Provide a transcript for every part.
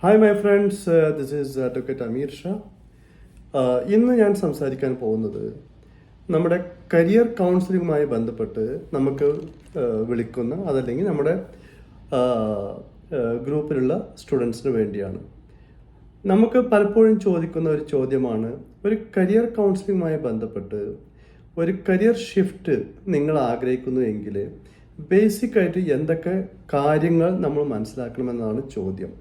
Hi my friends, this is advocate Ameer Shah. ഇന്ന് ഞാൻ സംസാരിക്കാൻ പോകുന്നത് നമ്മുടെ കരിയർ കൗൺസിലിങ്ങുമായി ബന്ധപ്പെട്ട് നമുക്ക് വിളിക്കുന്ന അതല്ലെങ്കിൽ നമ്മുടെ ഗ്രൂപ്പിലുള്ള സ്റ്റുഡൻസിന് വേണ്ടിയാണ്. നമുക്ക് പലപ്പോഴും ചോദിക്കുന്ന ഒരു ചോദ്യമാണ്, ഒരു കരിയർ കൗൺസിലിങ്ങുമായി ബന്ധപ്പെട്ട് ഒരു കരിയർ ഷിഫ്റ്റ് നിങ്ങൾ ആഗ്രഹിക്കുന്നു എങ്കിൽ ബേസിക്കായിട്ട് എന്തൊക്കെ കാര്യങ്ങൾ നമ്മൾ മനസ്സിലാക്കണമെന്നാണ് ചോദ്യം.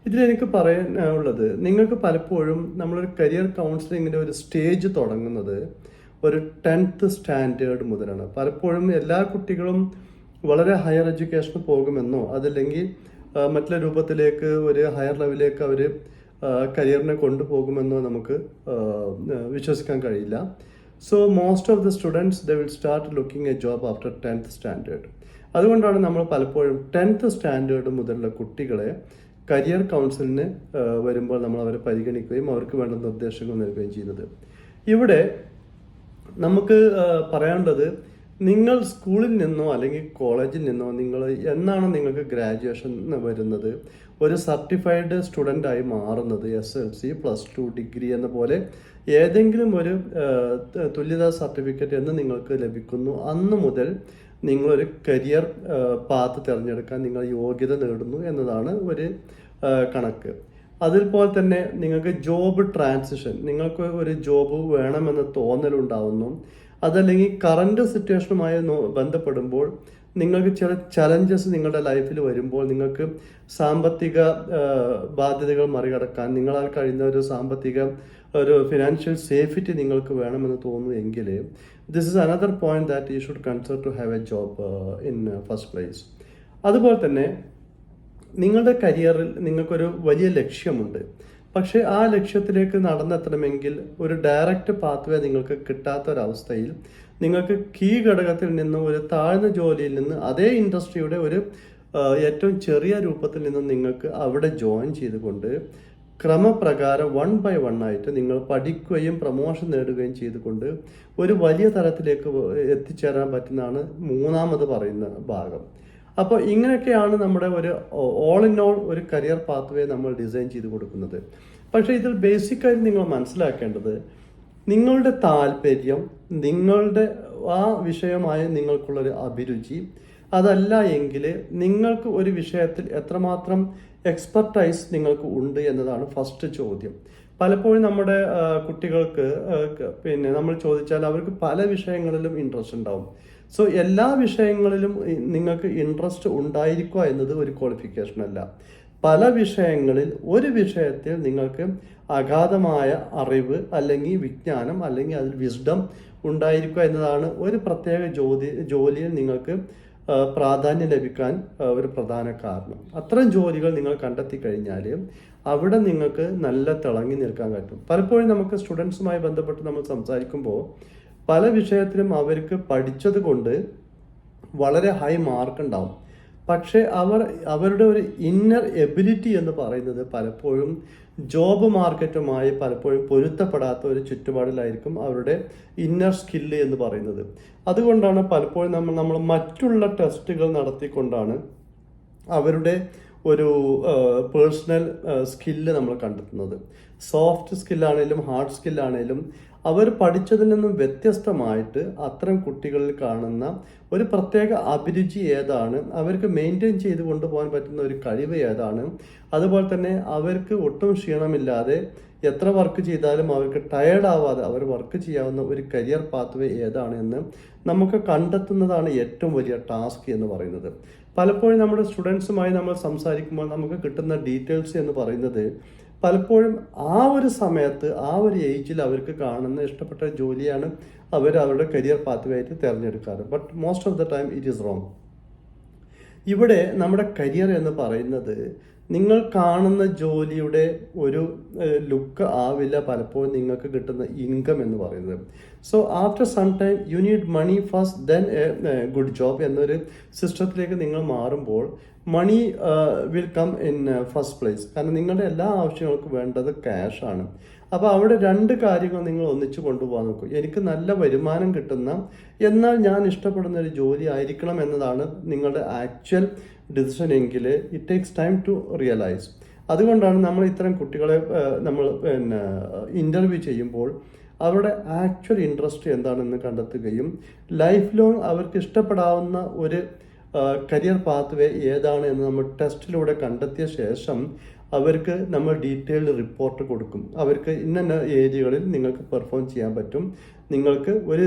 ഇതിലെനിക്ക് പറയാനുള്ളത്, നിങ്ങൾക്ക് പലപ്പോഴും നമ്മളൊരു കരിയർ കൗൺസിലിങ്ങിൻ്റെ ഒരു സ്റ്റേജ് തുടങ്ങുന്നത് ഒരു 10th സ്റ്റാൻഡേർഡ് മുതലാണ്. പലപ്പോഴും എല്ലാ കുട്ടികളും വളരെ ഹയർ എഡ്യൂക്കേഷന് പോകുമെന്നോ അതല്ലെങ്കിൽ മറ്റുള്ള രൂപത്തിലേക്ക് ഒരു ഹയർ ലെവലിലേക്ക് അവർ കരിയറിനെ കൊണ്ടുപോകുമെന്നോ നമുക്ക് വിശ്വസിക്കാൻ കഴിയില്ല. So most of the students they will start looking A job after 10th standard. അതുകൊണ്ടാണ് നമ്മൾ പലപ്പോഴും 10th സ്റ്റാൻഡേർഡ് മുതലുള്ള കുട്ടികളെ കരിയർ കൗൺസിലിന് വരുമ്പോൾ നമ്മൾ അവരെ പരിഗണിക്കുകയും അവർക്ക് വേണ്ട നിർദ്ദേശങ്ങൾ നൽകുകയും ചെയ്യുന്നത്. ഇവിടെ നമുക്ക് പറയാനുള്ളത്, നിങ്ങൾ സ്കൂളിൽ നിന്നോ അല്ലെങ്കിൽ കോളേജിൽ നിന്നോ നിങ്ങൾ എന്നാണ് നിങ്ങൾക്ക് ഗ്രാജുവേഷൻ വരുന്നത്, ഒരു സർട്ടിഫൈഡ് സ്റ്റുഡൻ്റ് ആയി മാറുന്നത്, SLC +2 ഡിഗ്രി എന്ന പോലെ ഏതെങ്കിലും ഒരു തുല്യതാ സർട്ടിഫിക്കറ്റ് എന്ന് നിങ്ങൾക്ക് ലഭിക്കുന്നു, അന്ന് മുതൽ നിങ്ങളൊരു കരിയർ പാത്ത് തിരഞ്ഞെടുക്കാൻ നിങ്ങൾ യോഗ്യത നേടുന്നു എന്നതാണ് ഒരു കണക്ക്. അതുപോലെ തന്നെ നിങ്ങൾക്ക് ജോബ് ട്രാൻസിഷൻ, നിങ്ങൾക്ക് ഒരു ജോബ് വേണമെന്ന തോന്നലുണ്ടാവുന്നു, അതല്ലെങ്കിൽ കറണ്ട് സിറ്റുവേഷനുമായി ബന്ധപ്പെടുമ്പോൾ നിങ്ങൾക്ക് ചില ചലഞ്ചസ് നിങ്ങളുടെ ലൈഫിൽ വരുമ്പോൾ നിങ്ങൾക്ക് സാമ്പത്തിക ബാധ്യതകൾ മറികടക്കാൻ നിങ്ങളാൽ കഴിയുന്ന ഒരു ഫിനാൻഷ്യൽ സേഫ്റ്റി നിങ്ങൾക്ക് വേണമെന്ന് തോന്നുന്നു എങ്കിൽ this is another point that you should consider to have a job in first place. അതുപോലെ തന്നെ നിങ്ങളുടെ കരിയറിൽ നിങ്ങൾക്കൊരു വലിയ ലക്ഷ്യമുണ്ട്, പക്ഷേ ആ ലക്ഷ്യത്തിലേക്ക് നടന്നെത്തണമെങ്കിൽ ഒരു ഡയറക്റ്റ് പാത്വേ നിങ്ങൾക്ക് കിട്ടാത്തൊരവസ്ഥയിൽ നിങ്ങൾക്ക് കീ ഘടകത്തിൽ നിന്ന് ഒരു താഴ്ന്ന ജോലിയിൽ നിന്ന് അതേ ഇൻഡസ്ട്രിയുടെ ഒരു ഏറ്റവും ചെറിയ രൂപത്തിൽ നിന്ന് നിങ്ങൾക്ക് അവിടെ ജോയിൻ ചെയ്തുകൊണ്ട് ക്രമപ്രകാരം 1 by 1 ആയിട്ട് നിങ്ങൾ പഠിക്കുകയും പ്രൊമോഷൻ നേടുകയും ചെയ്തുകൊണ്ട് ഒരു വലിയ തലത്തിലേക്ക് എത്തിച്ചേരാൻ പറ്റുന്നതാണ് മൂന്നാമത് പറയുന്ന ഭാഗം. അപ്പോൾ ഇങ്ങനെയൊക്കെയാണ് നമ്മുടെ ഒരു ഓൾ ഇൻ ഓൾ ഒരു കരിയർ പാത്വേ നമ്മൾ ഡിസൈൻ ചെയ്ത് കൊടുക്കുന്നത്. പക്ഷേ ഇതിൽ ബേസിക്കായി നിങ്ങൾ മനസ്സിലാക്കേണ്ടത്, നിങ്ങളുടെ താല്പര്യം, നിങ്ങളുടെ ആ വിഷയമായ നിങ്ങൾക്കുള്ളൊരു അഭിരുചി, അതല്ല എങ്കിൽ നിങ്ങൾക്ക് ഒരു വിഷയത്തിൽ എത്രമാത്രം എക്സ്പെർട്ടൈസ് നിങ്ങൾക്ക് ഉണ്ട് എന്നതാണ് ഫസ്റ്റ് ചോദ്യം. പലപ്പോഴും നമ്മുടെ കുട്ടികൾക്ക് നമ്മൾ ചോദിച്ചാൽ അവർക്ക് പല വിഷയങ്ങളിലും ഇൻട്രസ്റ്റ് ഉണ്ടാവും. സോ എല്ലാ വിഷയങ്ങളിലും നിങ്ങൾക്ക് ഇൻട്രസ്റ്റ് ഉണ്ടായിരിക്കുക എന്നത് ഒരു ക്വാളിഫിക്കേഷൻ അല്ല. പല വിഷയങ്ങളിൽ ഒരു വിഷയത്തിൽ നിങ്ങൾക്ക് അഗാധമായ അറിവ് അല്ലെങ്കിൽ വിജ്ഞാനം അല്ലെങ്കിൽ അതിൽ വിസ്ഡം ഉണ്ടായിരിക്കുക എന്നതാണ് ഒരു പ്രത്യേക ജോലിയിൽ നിങ്ങൾക്ക് പ്രാധാന്യം ലഭിക്കാൻ ഒരു പ്രധാന കാരണം. അത്തരം ജോലികൾ നിങ്ങൾ കണ്ടെത്തി കഴിഞ്ഞാൽ അവിടെ നിങ്ങൾക്ക് നല്ല തിളങ്ങി നിൽക്കാൻ പറ്റും. പലപ്പോഴും നമുക്ക് സ്റ്റുഡൻസുമായി ബന്ധപ്പെട്ട് നമ്മൾ സംസാരിക്കുമ്പോൾ പല വിഷയത്തിലും അവർക്ക് പഠിച്ചത് കൊണ്ട് വളരെ ഹൈ മാർക്ക് ഉണ്ടാവും, പക്ഷേ അവരുടെ ഒരു ഇന്നർ എബിലിറ്റി എന്ന് പറയുന്നത് പലപ്പോഴും ജോബ് മാർക്കറ്റുമായി പലപ്പോഴും പൊരുത്തപ്പെടാത്ത ഒരു ചുറ്റുപാടിലായിരിക്കും അവരുടെ ഇന്നർ സ്കില്ല് എന്ന് പറയുന്നത്. അതുകൊണ്ടാണ് പലപ്പോഴും നമ്മൾ മറ്റുള്ള ടെസ്റ്റുകൾ നടത്തിക്കൊണ്ടാണ് അവരുടെ ഒരു പേഴ്സണൽ സ്കില്ല് നമ്മൾ കണ്ടെത്തുന്നത്. സോഫ്റ്റ് സ്കില്ലാണേലും ഹാർഡ് സ്കില്ലാണേലും അവർ പഠിച്ചതിൽ നിന്നും വ്യത്യസ്തമായിട്ട് അത്തരം കുട്ടികളിൽ കാണുന്ന ഒരു പ്രത്യേക അഭിരുചി ഏതാണ്, അവർക്ക് മെയിൻറ്റെയിൻ ചെയ്ത് കൊണ്ടുപോകാൻ പറ്റുന്ന ഒരു കഴിവ് ഏതാണ്, അതുപോലെ തന്നെ അവർക്ക് ഒട്ടും ക്ഷീണമില്ലാതെ എത്ര വർക്ക് ചെയ്താലും അവർക്ക് ടയേർഡ് ആവാതെ അവർ വർക്ക് ചെയ്യാവുന്ന ഒരു കരിയർ പാത്വേ ഏതാണ് എന്ന് നമുക്ക് കണ്ടെത്തുന്നതാണ് ഏറ്റവും വലിയ ടാസ്ക് എന്ന് പറയുന്നത്. പലപ്പോഴും നമ്മുടെ സ്റ്റുഡൻസുമായി നമ്മൾ സംസാരിക്കുമ്പോൾ നമുക്ക് കിട്ടുന്ന ഡീറ്റെയിൽസ് എന്ന് പറയുന്നത് പലപ്പോഴും ആ ഒരു സമയത്ത് ആ ഒരു ഏജിൽ അവർക്ക് കാണുന്ന ഇഷ്ടപ്പെട്ട ജോലിയാണ് അവർ അവരുടെ കരിയർ പാത്വേ ആയിട്ട് തിരഞ്ഞെടുക്കാറ്. But most of the time it is wrong. ഇവിടെ നമ്മുടെ കരിയർ എന്ന് പറയുന്നത് നിങ്ങൾ കാണുന്ന ജോലിയുടെ ഒരു ലുക്ക് ആവില്ല പലപ്പോഴും നിങ്ങൾക്ക് കിട്ടുന്ന ഇൻകം എന്ന് പറയുന്നത്. So after some time you need money first then a good job എന്നൊരു സിസ്റ്റത്തിലേക്ക് നിങ്ങൾ മാറുമ്പോൾ money will come in first place. കാരണം നിങ്ങളുടെ എല്ലാ ആവശ്യങ്ങൾക്കും വേണ്ടത് ക്യാഷ് ആണ്. അപ്പോൾ അവിടെ രണ്ട് കാര്യങ്ങൾ നിങ്ങൾ ഒന്നിച്ചു കൊണ്ടുപോകാൻ നോക്കും. എനിക്ക് നല്ല വരുമാനം കിട്ടുന്ന എന്നാൽ ഞാൻ ഇഷ്ടപ്പെടുന്ന ഒരു ജോലി ആയിരിക്കണം എന്നതാണ് നിങ്ങളുടെ ആക്ച്വൽ ഡിസിഷൻ എങ്കിൽ it takes time to realise. അതുകൊണ്ടാണ് നമ്മൾ ഇത്തരം കുട്ടികളെ നമ്മൾ ഇൻ്റർവ്യൂ ചെയ്യുമ്പോൾ അവരുടെ ആക്ച്വൽ ഇൻട്രസ്റ്റ് എന്താണെന്ന് കണ്ടെത്തുകയും ലൈഫ് ലോങ് അവർക്ക് ഇഷ്ടപ്പെടാവുന്ന ഒരു കരിയർ പാത്വേ ഏതാണ് എന്ന് നമ്മൾ ടെസ്റ്റിലൂടെ കണ്ടെത്തിയ ശേഷം അവർക്ക് നമ്മൾ ഡീറ്റെയിൽഡ് റിപ്പോർട്ട് കൊടുക്കും. അവർക്ക് ഇന്ന ഏരിയകളിൽ നിങ്ങൾക്ക് പെർഫോം ചെയ്യാൻ പറ്റും, നിങ്ങൾക്ക് ഒരു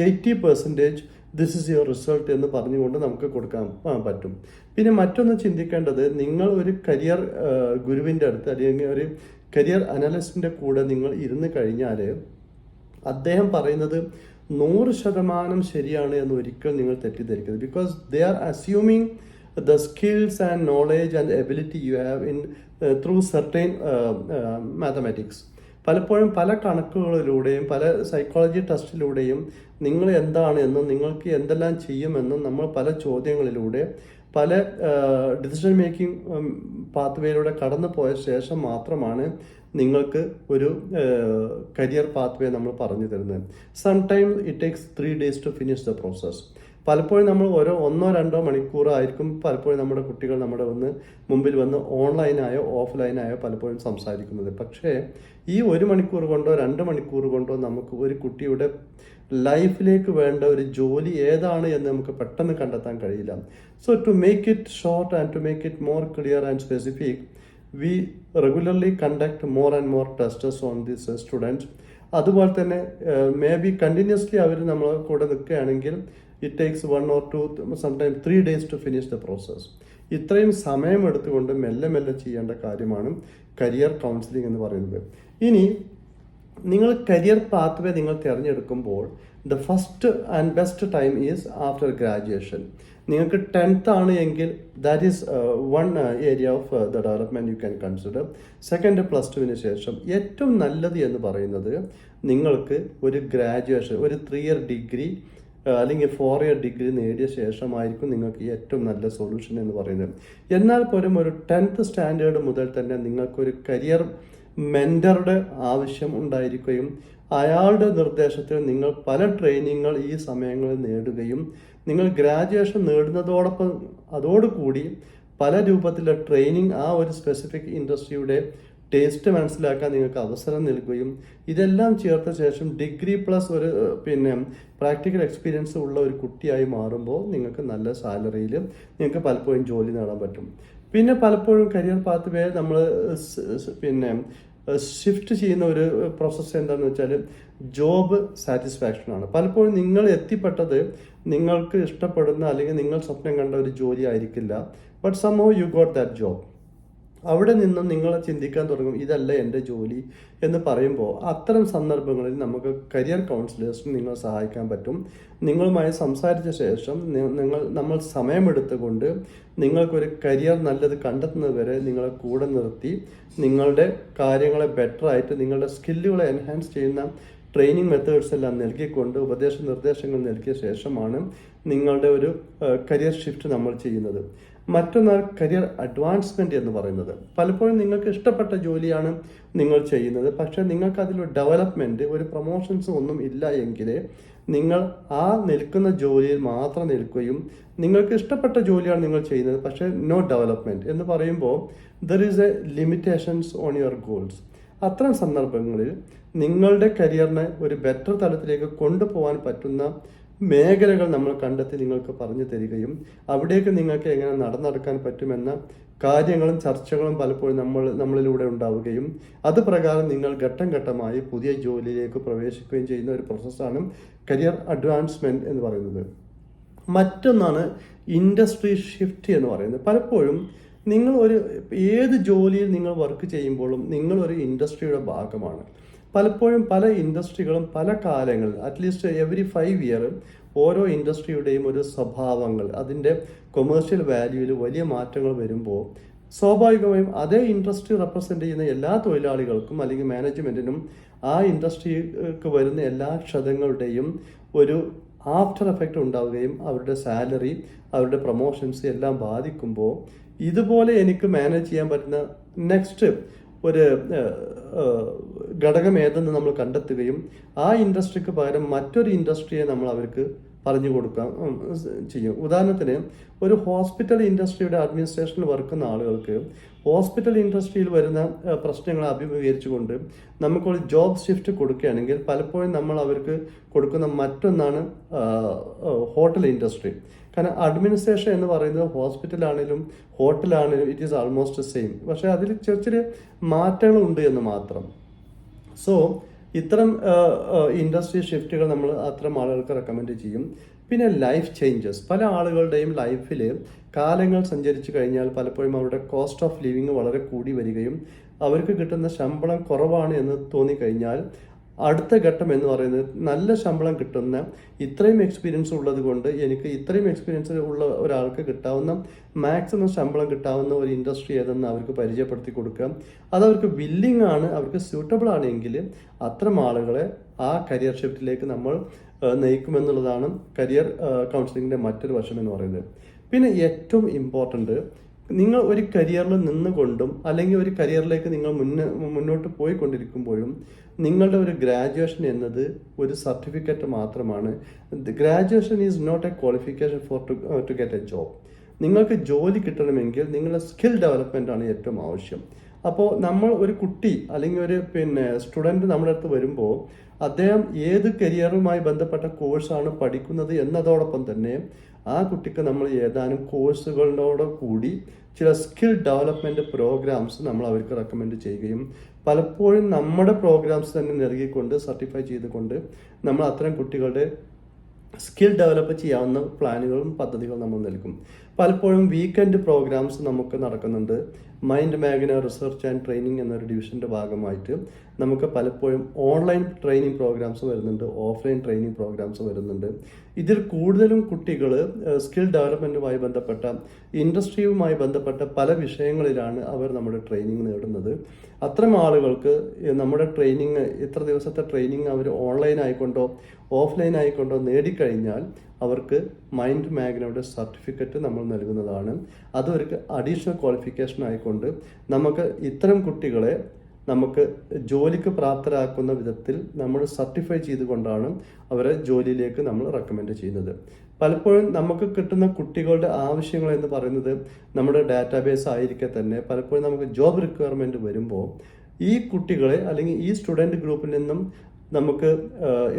80% ദിസ് ഇസ് യുവർ റിസൾട്ട് എന്ന് പറഞ്ഞുകൊണ്ട് നമുക്ക് കൊടുക്കാൻ പറ്റും. പിന്നെ മറ്റൊന്ന് ചിന്തിക്കേണ്ടത്, നിങ്ങൾ ഒരു കരിയർ ഗുരുവിൻ്റെ അടുത്ത് അല്ലെങ്കിൽ ഒരു കരിയർ അനലിസ്റ്റിൻ്റെ കൂടെ നിങ്ങൾ ഇരുന്ന് കഴിഞ്ഞാൽ അദ്ദേഹം പറയുന്നത് 100% ശരിയാണ് എന്ന് ഒരിക്കലും നിങ്ങൾ തെറ്റിദ്ധരിക്കരുത്. Because they are assuming the skills and knowledge and ability you have in through certain mathematics. പലപ്പോഴും പല കണക്കുകളിലൂടെയും പല സൈക്കോളജി ടെസ്റ്റിലൂടെയും നിങ്ങൾ എന്താണ് എന്നും നിങ്ങൾക്ക് എന്തെല്ലാം ചെയ്യുമെന്നും നമ്മൾ പല ചോദ്യങ്ങളിലൂടെ പല ഡിസിഷൻ മേക്കിംഗ് പാത്വേയിലൂടെ കടന്നു പോയ ശേഷം മാത്രമാണ് നിങ്ങൾക്ക് ഒരു കരിയർ പാത്വേ നമ്മൾ പറഞ്ഞു തരുന്നത്. Sometimes it takes 3 days to finish the process. പലപ്പോഴും നമ്മൾ 1-2 മണിക്കൂർ ആയിരിക്കും പലപ്പോഴും നമ്മുടെ കുട്ടികൾ നമ്മുടെ മുമ്പിൽ വന്ന് ഓൺലൈനായോ ഓഫ്ലൈനായോ പലപ്പോഴും സംസാരിക്കുന്നത്. പക്ഷേ ഈ 1 മണിക്കൂർ കൊണ്ടോ 2 മണിക്കൂർ കൊണ്ടോ നമുക്ക് ഒരു കുട്ടിയുടെ ലൈഫിലേക്ക് വേണ്ട ഒരു ജോലി ഏതാണ് എന്ന് നമുക്ക് പെട്ടെന്ന് കണ്ടെത്താൻ കഴിയില്ല. So to make it short and to make it more clear and specific, we regularly conduct more and more tests on this student. അതുപോലെ തന്നെ മേ ബി കണ്ടിന്യൂസ്ലി അവർ നമ്മളെ കൂടെ നിൽക്കുകയാണെങ്കിൽ it takes 1 or 2, sometimes 3 days to finish the process. ഇത്രയും സമയം എടുത്തുകൊണ്ട് മെല്ലെ മെല്ലെ ചെയ്യേണ്ട കാര്യമാണ് കരിയർ കൗൺസിലിംഗ് എന്ന് പറയുന്നത്. ഇനി നിങ്ങൾ കരിയർ പാത്വേ നിങ്ങൾ തിരഞ്ഞെടുക്കുമ്പോൾ the first and best time is after graduation. നിങ്ങൾക്ക് 10th ആണ് എങ്കിൽ that is one area of the development you can consider. Second +2 ശേഷം ഏറ്റവും നല്ലത് എന്ന് പറയുന്നത് നിങ്ങൾക്ക് ഒരു ഗ്രാജുവേഷൻ, ഒരു 3 year ഡിഗ്രി അല്ലെങ്കിൽ 4 year ഡിഗ്രി നേടിയ ശേഷമായിരിക്കും നിങ്ങൾക്ക് ഏറ്റവും നല്ല സൊല്യൂഷൻ എന്ന് പറയുന്നത്. എന്നാൽ പോലും ഒരു 10th സ്റ്റാൻഡേർഡ് മുതൽ തന്നെ നിങ്ങൾക്കൊരു കരിയർ മെൻറ്ററുടെ ആവശ്യം ഉണ്ടായിരിക്കുകയും അയാളുടെ നിർദ്ദേശത്തിൽ നിങ്ങൾ പല ട്രെയിനിങ്ങുകൾ ഈ സമയങ്ങളിൽ നേടുകയും നിങ്ങൾ ഗ്രാജുവേഷൻ നേടുന്നതോടൊപ്പം അതോടുകൂടി പല രൂപത്തിലുള്ള ട്രെയിനിങ് ആ ഒരു സ്പെസിഫിക് ഇൻഡസ്ട്രിയുടെ ടേസ്റ്റ് മനസ്സിലാക്കാൻ നിങ്ങൾക്ക് അവസരം നൽകുകയും ഇതെല്ലാം ചേർത്ത ശേഷം ഡിഗ്രി പ്ലസ് ഒരു പ്രാക്ടിക്കൽ എക്സ്പീരിയൻസ് ഉള്ള ഒരു കുട്ടിയായി മാറുമ്പോൾ നിങ്ങൾക്ക് നല്ല സാലറിയിൽ നിങ്ങൾക്ക് പലപ്പോഴും ജോലി നേടാൻ പറ്റും. പിന്നെ പലപ്പോഴും കരിയർ പാത്വേ നമ്മൾ ഷിഫ്റ്റ് ചെയ്യുന്ന ഒരു പ്രോസസ്സ് എന്താണെന്ന് വെച്ചാൽ ജോബ് സാറ്റിസ്ഫാക്ഷനാണ്. പലപ്പോഴും നിങ്ങൾ എത്തിപ്പെട്ടത് നിങ്ങൾക്ക് ഇഷ്ടപ്പെടുന്ന അല്ലെങ്കിൽ നിങ്ങൾ സ്വപ്നം കണ്ട ഒരു ജോലി ആയിരിക്കില്ല. But somehow you got that job. അവിടെ നിന്നും നിങ്ങൾ ചിന്തിക്കാൻ തുടങ്ങും ഇതല്ല എൻ്റെ ജോലി എന്ന് പറയുമ്പോൾ അത്തരം സന്ദർഭങ്ങളിൽ നമുക്ക് കരിയർ കൗൺസിലേഴ്സിന് നിങ്ങളെ സഹായിക്കാൻ പറ്റും. നിങ്ങളുമായി സംസാരിച്ച ശേഷം നമ്മൾ സമയമെടുത്തുകൊണ്ട് നിങ്ങൾക്കൊരു കരിയർ നല്ലത് കണ്ടെത്തുന്നത് വരെ നിങ്ങളെ കൂടെ നിർത്തി നിങ്ങളുടെ കാര്യങ്ങളെ ബെറ്ററായിട്ട് നിങ്ങളുടെ സ്കില്ലുകളെ എൻഹാൻസ് ചെയ്യുന്ന ട്രെയിനിങ് മെത്തേഡ്സ് എല്ലാം നൽകിക്കൊണ്ട് നിർദ്ദേശങ്ങൾ നൽകിയ ശേഷമാണ് നിങ്ങളുടെ ഒരു കരിയർ ഷിഫ്റ്റ് നമ്മൾ ചെയ്യുന്നത്. മറ്റൊന്ന് കരിയർ അഡ്വാൻസ്മെൻറ്റ് എന്ന് പറയുന്നത്. പലപ്പോഴും നിങ്ങൾക്ക് ഇഷ്ടപ്പെട്ട ജോലിയാണ് നിങ്ങൾ ചെയ്യുന്നത്, പക്ഷേ നിങ്ങൾക്ക് അതിലൊരു ഡെവലപ്മെൻറ്റ്, ഒരു പ്രൊമോഷൻസ് ഒന്നും ഇല്ല എങ്കിൽ നിങ്ങൾ ആ നിൽക്കുന്ന ജോലിയിൽ മാത്രം നിൽക്കുകയും നിങ്ങൾക്ക് ഇഷ്ടപ്പെട്ട ജോലിയാണ് നിങ്ങൾ ചെയ്യുന്നത് പക്ഷേ നോ ഡെവലപ്മെൻറ്റ് എന്ന് പറയുമ്പോൾ there is A limitations on your goals. അത്തരം സന്ദർഭങ്ങളിൽ നിങ്ങളുടെ കരിയറിനെ ഒരു ബെറ്റർ തലത്തിലേക്ക് കൊണ്ടുപോകാൻ പറ്റുന്ന മേഖലകൾ നമ്മൾ കണ്ടെത്തി നിങ്ങൾക്ക് പറഞ്ഞു തരികയും അവിടേക്ക് നിങ്ങൾക്ക് എങ്ങനെ നടന്നെടുക്കാൻ പറ്റുമെന്ന കാര്യങ്ങളും ചർച്ചകളും പലപ്പോഴും നമ്മളിലൂടെ ഉണ്ടാവുകയും അത് പ്രകാരം നിങ്ങൾ ഘട്ടം ഘട്ടമായി പുതിയ ജോലിയിലേക്ക് പ്രവേശിക്കുകയും ചെയ്യുന്ന ഒരു പ്രോസസ്സാണ് കരിയർ അഡ്വാൻസ്മെൻറ്റ് എന്ന് പറയുന്നത്. മറ്റൊന്നാണ് ഇൻഡസ്ട്രി ഷിഫ്റ്റ് എന്ന് പറയുന്നത്. പലപ്പോഴും നിങ്ങൾ ഏത് ജോലിയിൽ നിങ്ങൾ വർക്ക് ചെയ്യുമ്പോഴും നിങ്ങളൊരു ഇൻഡസ്ട്രിയുടെ ഭാഗമാണ്. പലപ്പോഴും പല ഇൻഡസ്ട്രികളും പല കാലങ്ങളിൽ അറ്റ്ലീസ്റ്റ് എവറി 5 year ഓരോ ഇൻഡസ്ട്രിയുടെയും ഒരു സ്വഭാവങ്ങൾ അതിൻ്റെ കൊമേഴ്ഷ്യൽ വാല്യൂവിൽ വലിയ മാറ്റങ്ങൾ വരുമ്പോൾ സ്വാഭാവികമായും അതേ ഇൻഡസ്ട്രി റെപ്രസെൻ്റ് ചെയ്യുന്ന എല്ലാ തൊഴിലാളികൾക്കും അല്ലെങ്കിൽ മാനേജ്മെൻറ്റിനും ആ ഇൻഡസ്ട്രിക്ക് വരുന്ന എല്ലാ ക്ഷതങ്ങളുടെയും ഒരു ആഫ്റ്റർ എഫക്റ്റ് ഉണ്ടാവുകയും അവരുടെ സാലറി അവരുടെ പ്രൊമോഷൻസ് എല്ലാം ബാധിക്കുമ്പോൾ ഇതുപോലെ എനിക്ക് മാനേജ് ചെയ്യാൻ പറ്റുന്ന നെക്സ്റ്റ് ഒരു ഘടകം ഏതെന്ന് നമ്മൾ കണ്ടെത്തുകയും ആ ഇൻഡസ്ട്രിക്ക് പകരം മറ്റൊരു ഇൻഡസ്ട്രിയെ നമ്മൾ അവർക്ക് പറഞ്ഞു കൊടുക്കാൻ ചെയ്യും. ഉദാഹരണത്തിന് ഒരു ഹോസ്പിറ്റൽ ഇൻഡസ്ട്രിയുടെ അഡ്മിനിസ്ട്രേഷനിൽ വർക്കുന്ന ആളുകൾക്ക് ഹോസ്പിറ്റൽ ഇൻഡസ്ട്രിയിൽ വരുന്ന പ്രശ്നങ്ങളെ അഭിമുഖീകരിച്ചുകൊണ്ട് നമുക്കൊരു ജോബ് ഷിഫ്റ്റ് കൊടുക്കുകയാണെങ്കിൽ പലപ്പോഴും നമ്മൾ അവർക്ക് കൊടുക്കുന്ന മറ്റൊന്നാണ് ഹോട്ടൽ ഇൻഡസ്ട്രി. കാരണം അഡ്മിനിസ്ട്രേഷൻ എന്ന് പറയുന്നത് ഹോസ്പിറ്റലാണെങ്കിലും ഹോട്ടലാണെങ്കിലും ഇറ്റ് ഈസ് ആൾമോസ്റ്റ് സെയിം. പക്ഷേ അതിൽ ചെറിയ ചെറിയ മാറ്റങ്ങളുണ്ട് എന്ന് മാത്രം. സോ ഇത്തരം ഇൻഡസ്ട്രി ഷിഫ്റ്റുകൾ നമ്മൾ അത്തരം ആളുകൾക്ക് റെക്കമെൻഡ് ചെയ്യും. പിന്നെ ലൈഫ് ചേഞ്ചസ്. പല ആളുകളുടെയും ലൈഫിൽ കാലങ്ങൾ സഞ്ചരിച്ചു കഴിഞ്ഞാൽ പലപ്പോഴും അവരുടെ കോസ്റ്റ് ഓഫ് ലിവിങ് വളരെ കൂടി വരികയും അവർക്ക് കിട്ടുന്ന ശമ്പളം കുറവാണ് എന്ന് തോന്നിക്കഴിഞ്ഞാൽ അടുത്ത ഘട്ടം എന്ന് പറയുന്നത് നല്ല ശമ്പളം കിട്ടുന്ന ഇത്രയും എക്സ്പീരിയൻസ് ഉള്ളത് കൊണ്ട് എനിക്ക് ഇത്രയും എക്സ്പീരിയൻസ് ഉള്ള ഒരാൾക്ക് കിട്ടാവുന്ന മാക്സിമം ശമ്പളം കിട്ടാവുന്ന ഒരു ഇൻഡസ്ട്രി ഏതെന്ന് അവർക്ക് പരിചയപ്പെടുത്തി കൊടുക്കുക. അതവർക്ക് വില്ലിങ് ആണ്, അവർക്ക് സ്യൂട്ടബിൾ ആണെങ്കിൽ അത്തരം ആളുകളെ ആ കരിയർ ഷിഫ്റ്റിലേക്ക് നമ്മൾ നയിക്കുമെന്നുള്ളതാണ് കരിയർ കൗൺസിലിങ്ങിൻ്റെ മറ്റൊരു വശം എന്ന് പറയുന്നത്. പിന്നെ ഏറ്റവും ഇമ്പോർട്ടൻ്റ്, നിങ്ങൾ ഒരു കരിയറിൽ നിന്നുകൊണ്ടും അല്ലെങ്കിൽ ഒരു കരിയറിലേക്ക് നിങ്ങൾ മുന്നോട്ട് പോയിക്കൊണ്ടിരിക്കുമ്പോഴും നിങ്ങളുടെ ഒരു ഗ്രാജുവേഷൻ എന്നത് ഒരു സർട്ടിഫിക്കറ്റ് മാത്രമാണ്. Graduation is not a qualification for to get a job. നിങ്ങൾക്ക് ജോലി കിട്ടണമെങ്കിൽ നിങ്ങളുടെ സ്കിൽ ഡെവലപ്മെൻ്റ് ആണ് ഏറ്റവും ആവശ്യം. അപ്പോൾ നമ്മൾ ഒരു കുട്ടി അല്ലെങ്കിൽ ഒരു സ്റ്റുഡൻറ്റ് നമ്മുടെ അടുത്ത് വരുമ്പോൾ അദ്ദേഹം ഏത് കരിയറുമായി ബന്ധപ്പെട്ട കോഴ്സാണ് പഠിക്കുന്നത് എന്നതോടൊപ്പം തന്നെ ആ കുട്ടിക്ക് നമ്മൾ ഏതാനും കോഴ്സുകളോട് കൂടി ചില സ്കിൽ ഡെവലപ്മെൻറ്റ് പ്രോഗ്രാംസ് നമ്മൾ അവർക്ക് റെക്കമെൻഡ് ചെയ്യുകയും പലപ്പോഴും നമ്മുടെ പ്രോഗ്രാംസ് തന്നെ നൽകിക്കൊണ്ട് സർട്ടിഫൈ ചെയ്തുകൊണ്ട് നമ്മൾ അത്തരം കുട്ടികളുടെ സ്കിൽ ഡെവലപ്പ് ചെയ്യാവുന്ന പ്ലാനുകളും പദ്ധതികളും നമ്മൾ നൽകും. പലപ്പോഴും വീക്കെൻഡ് പ്രോഗ്രാംസ് നമുക്ക് നടക്കുന്നുണ്ട്. Mind Magna research and training എന്നൊരു ഡിവിഷൻ്റെ ഭാഗമായിട്ട് നമുക്ക് പലപ്പോഴും ഓൺലൈൻ ട്രെയിനിങ് പ്രോഗ്രാംസ് വരുന്നുണ്ട്, ഓഫ്ലൈൻ ട്രെയിനിങ് പ്രോഗ്രാംസ് വരുന്നുണ്ട്. ഇതിൽ കൂടുതലും കുട്ടികൾ സ്കിൽ ഡെവലപ്മെൻറ്റുമായി ബന്ധപ്പെട്ട ഇൻഡസ്ട്രിയുമായി ബന്ധപ്പെട്ട പല വിഷയങ്ങളിലാണ് അവർ നമ്മുടെ ട്രെയിനിങ് നേടുന്നത്. അത്തരം ആളുകൾക്ക് നമ്മുടെ ട്രെയിനിങ് ഇത്ര ദിവസത്തെ ട്രെയിനിങ് അവർ ഓൺലൈൻ ആയിക്കൊണ്ടോ ഓഫ്ലൈൻ ആയിക്കൊണ്ടോ നേടിക്കഴിഞ്ഞാൽ അവർക്ക് മൈൻഡ് മാഗ്നയുടെ സർട്ടിഫിക്കറ്റ് നമ്മൾ നൽകുന്നതാണ്. അതൊരു അഡീഷണൽ ക്വാളിഫിക്കേഷൻ ആയിക്കൊണ്ട് നമുക്ക് ഇത്തരം കുട്ടികളെ നമുക്ക് ജോലിക്ക് പ്രാപ്തരാക്കുന്ന വിധത്തിൽ നമ്മൾ സർട്ടിഫൈ ചെയ്തുകൊണ്ടാണ് അവരെ ജോലിയിലേക്ക് നമ്മൾ റെക്കമെൻഡ് ചെയ്യുന്നത്. പലപ്പോഴും നമുക്ക് കിട്ടുന്ന കുട്ടികളുടെ ആവശ്യങ്ങൾ എന്ന് പറയുന്നത് നമ്മുടെ ഡാറ്റാബേസ് ആയിരിക്കെ തന്നെ പലപ്പോഴും നമുക്ക് ജോബ് റിക്വയർമെൻറ്റ് വരുമ്പോൾ ഈ കുട്ടികളെ അല്ലെങ്കിൽ ഈ സ്റ്റുഡൻറ്റ് ഗ്രൂപ്പിൽ നിന്നും നമുക്ക്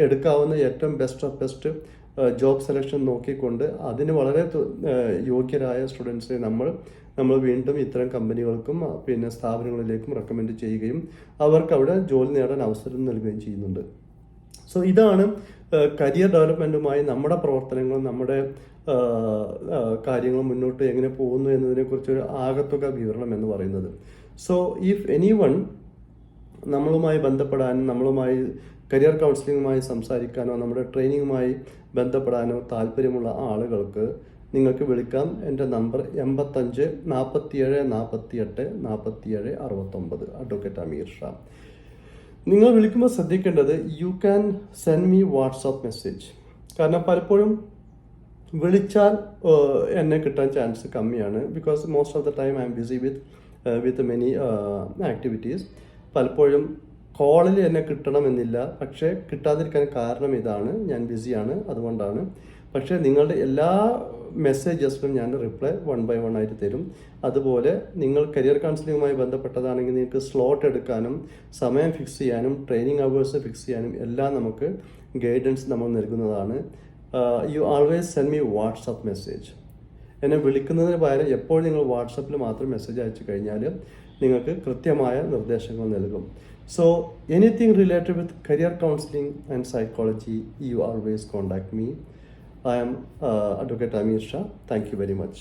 എടുക്കാവുന്ന ഏറ്റവും best of best job selection നോക്കിക്കൊണ്ട് അതിന് വളരെ യോഗ്യരായ സ്റ്റുഡൻസിനെ നമ്മൾ വീണ്ടും ഇത്തരം കമ്പനികൾക്കും സ്ഥാപനങ്ങളിലേക്കും റെക്കമെൻഡ് ചെയ്യുകയും അവർക്ക് അവിടെ ജോലി നേടാൻ അവസരം നൽകുകയും ചെയ്യുന്നുണ്ട്. സോ ഇതാണ് കരിയർ ഡെവലപ്മെൻറ്റുമായി നമ്മുടെ പ്രവർത്തനങ്ങളും നമ്മുടെ കാര്യങ്ങളും മുന്നോട്ട് എങ്ങനെ പോകുന്നു എന്നതിനെക്കുറിച്ചൊരു ആകത്തുക വിവരണം എന്ന് പറയുന്നത്. സോ ഇഫ് എനിവൺ നമ്മളുമായി ബന്ധപ്പെടാനും നമ്മളുമായി കരിയർ കൗൺസിലിങ്ങുമായി സംസാരിക്കാനോ നമ്മുടെ ട്രെയിനിങ്ങുമായി ബന്ധപ്പെടാനോ താല്പര്യമുള്ള ആളുകൾക്ക് നിങ്ങൾക്ക് വിളിക്കാം. എൻ്റെ നമ്പർ 85 47 48 47 69, അഡ്വക്കേറ്റ് അമീർ ഷാ. നിങ്ങൾ വിളിക്കുമ്പോൾ ശ്രദ്ധിക്കേണ്ടത് you can send me WhatsApp message. കാരണം പലപ്പോഴും വിളിച്ചാൽ എന്നെ കിട്ടാൻ ചാൻസ് കമ്മിയാണ്. Because most of the time I am busy with many activities. പലപ്പോഴും കോളിൽ എന്നെ കിട്ടണമെന്നില്ല, പക്ഷേ കിട്ടാതിരിക്കാൻ കാരണം ഇതാണ്, ഞാൻ ബിസിയാണ്, അതുകൊണ്ടാണ്. പക്ഷേ നിങ്ങളുടെ എല്ലാ മെസ്സേജസിനും ഞാൻ റിപ്ലൈ 1 by 1 ആയിട്ട് തരും. അതുപോലെ നിങ്ങൾ കരിയർ കൗൺസിലിങ്ങുമായി ബന്ധപ്പെട്ടതാണെങ്കിൽ നിങ്ങൾക്ക് സ്ലോട്ട് എടുക്കാനും സമയം ഫിക്സ് ചെയ്യാനും ട്രെയിനിങ് അവേഴ്സ് ഫിക്സ് ചെയ്യാനും എല്ലാം നമുക്ക് ഗൈഡൻസ് നമ്മൾ നൽകുന്നതാണ്. You always send me WhatsApp message. എന്നെ വിളിക്കുന്നതിന് പകരം എപ്പോഴും നിങ്ങൾ വാട്സാപ്പിൽ മാത്രം മെസ്സേജ് അയച്ചു കഴിഞ്ഞാൽ നിങ്ങൾക്ക് കൃത്യമായ നിർദ്ദേശങ്ങൾ നൽകും. So anything related with career counseling and psychology, you always contact me. I am Advocate Amir Shah. Thank you very much.